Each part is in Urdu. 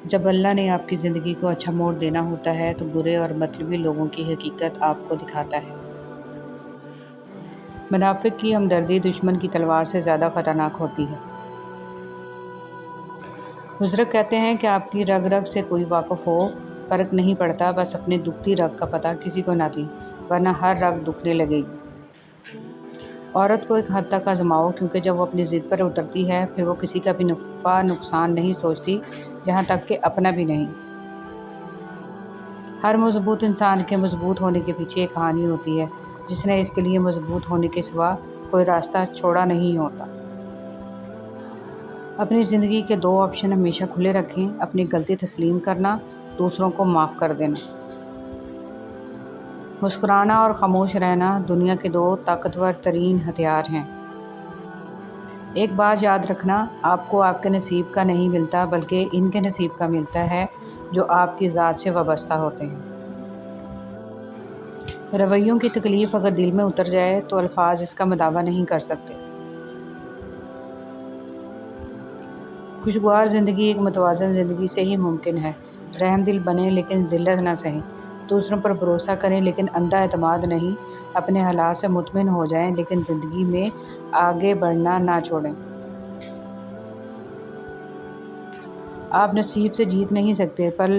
جب اللہ نے آپ کی زندگی کو اچھا موڑ دینا ہوتا ہے تو برے اور مطلبی لوگوں کی حقیقت آپ کو دکھاتا ہے۔ منافق کی ہمدردی دشمن کی تلوار سے زیادہ خطرناک ہوتی ہے۔ بزرگ کہتے ہیں کہ آپ کی رگ رگ سے کوئی واقف ہو، فرق نہیں پڑتا، بس اپنے دکھتی رگ کا پتہ کسی کو نہ دیں، ورنہ ہر رگ دکھنے لگے گی۔ عورت کو ایک حد تک آزماؤ، کیونکہ جب وہ اپنی ضد پر اترتی ہے پھر وہ کسی کا بھی نفع نقصان نہیں سوچتی، یہاں تک کہ اپنا بھی نہیں۔ ہر مضبوط انسان کے مضبوط ہونے کے پیچھے ایک کہانی ہوتی ہے، جس نے اس کے لیے مضبوط ہونے کے سوا کوئی راستہ چھوڑا نہیں ہوتا۔ اپنی زندگی کے دو آپشن ہمیشہ کھلے رکھیں، اپنی غلطی تسلیم کرنا، دوسروں کو معاف کر دینا۔ مسکرانا اور خاموش رہنا دنیا کے دو طاقتور ترین ہتھیار ہیں۔ ایک بات یاد رکھنا، آپ کو آپ کے نصیب کا نہیں ملتا بلکہ ان کے نصیب کا ملتا ہے جو آپ کی ذات سے وابستہ ہوتے ہیں۔ رویوں کی تکلیف اگر دل میں اتر جائے تو الفاظ اس کا مداوع نہیں کر سکتے۔ خوشگوار زندگی ایک متوازن زندگی سے ہی ممکن ہے۔ رحم دل بنیں لیکن ذلت نہ سہیں، دوسروں پر بھروسہ کریں لیکن اندھا اعتماد نہیں، اپنے حالات سے مطمئن ہو جائیں لیکن زندگی میں آگے بڑھنا نہ چھوڑیں۔ آپ نصیب سے جیت نہیں سکتے پر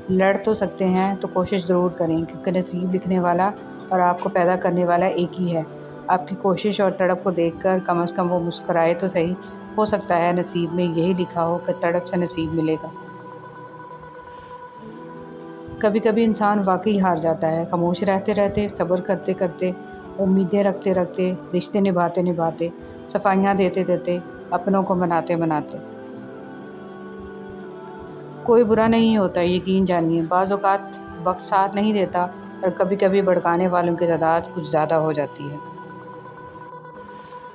لڑ تو سکتے ہیں، تو کوشش ضرور کریں، کیونکہ نصیب لکھنے والا اور آپ کو پیدا کرنے والا ایک ہی ہے۔ آپ کی کوشش اور تڑپ کو دیکھ کر کم از کم وہ مسکرائے تو صحیح، ہو سکتا ہے نصیب میں یہی لکھا ہو کہ تڑپ سے نصیب ملے گا۔ کبھی کبھی انسان واقعی ہار جاتا ہے، خاموش رہتے رہتے، صبر کرتے کرتے، امیدیں رکھتے رکھتے، رشتے نبھاتے نبھاتے، صفائیاں دیتے دیتے، اپنوں کو مناتے مناتے۔ کوئی برا نہیں ہوتا، یقین جانیے، بعض اوقات وقت ساتھ نہیں دیتا اور کبھی کبھی بھڑکانے والوں کی تعداد کچھ زیادہ ہو جاتی ہے۔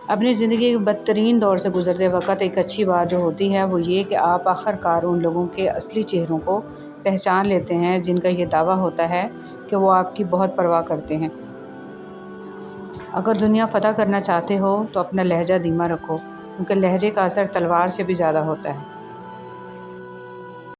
اپنی زندگی کے بدترین دور سے گزرتے وقت ایک اچھی بات جو ہوتی ہے وہ یہ کہ آپ آخر کار ان لوگوں کے اصلی چہروں کو پہچان لیتے ہیں جن کا یہ دعویٰ ہوتا ہے کہ وہ آپ کی بہت پرواہ کرتے ہیں۔ اگر دنیا فتح کرنا چاہتے ہو تو اپنا لہجہ دھیما رکھو، کیونکہ لہجے کا اثر تلوار سے بھی زیادہ ہوتا ہے۔